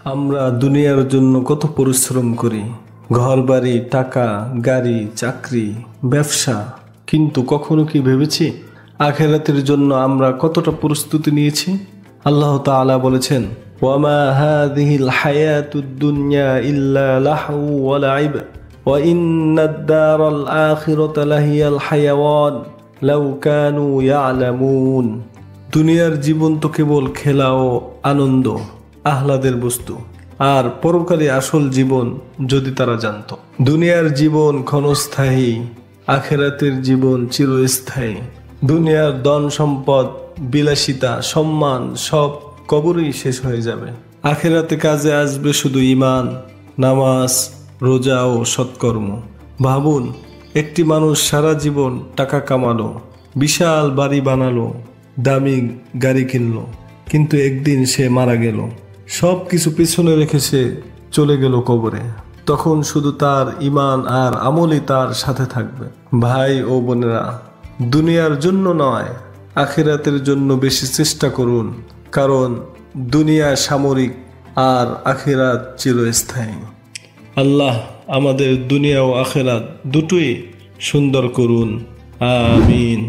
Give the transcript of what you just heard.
আমরা দুনিয়ার জন্য কত পরিশ্রম করি, ঘরবাড়ি, টাকা, গাড়ি, চাকরি, ব্যবসা, কিন্তু কখনো কি ভেবেছি আখিরাতের জন্য আমরা কতটা প্রস্তুতি নিয়েছি? আল্লাহ তাআলা বলেছেন, ওয়ামা হাযিহিল হায়াতুদ দুনিয়া ইল্লা লাহু ওয়া লাইব ওয়া ইন্নাদ দারাল আখিরাতা লাহিয়াল হায়াওয়ান লাউ কানু ইয়ালামুন। দুনিয়ার জীবন তো কেবল খেলা ও আনন্দ, আহ্লাদের বস্তু, আর পরকালে আসল জীবন যদি তারা জানত। দুনিয়ার জীবন ক্ষণস্থায়ী, আখিরাতের জীবন চিরস্থায়ী। দুনিয়ার ধন সম্পদ, বিলাসিতা, সম্মান সব কবরেই শেষ হয়ে যাবে। আখিরাতে কাজে আসবে শুধু ঈমান, নামাজ, রোজা ও সৎকর্ম। ভাবুন, একটি মানুষ সারা জীবন টাকা কামালো, বিশাল বাড়ি বানালো, দামি গাড়ি কিনলো, কিন্তু একদিন সে মারা গেল। সব কিছু পিছনে রেখে সে চলে গেল কবরে। তখন শুধু তার ঈমান আর আমলই তার সাথে থাকবে। ভাই ও বোনেরা, দুনিয়ার জন্য নয়, আখিরাতের জন্য বেশি চেষ্টা করুন, কারণ দুনিয়া সাময়িক আর আখিরাত চিরস্থায়ী। আল্লাহ আমাদের দুনিয়া ও আখিরাত দুটোই সুন্দর করুন। আমিন।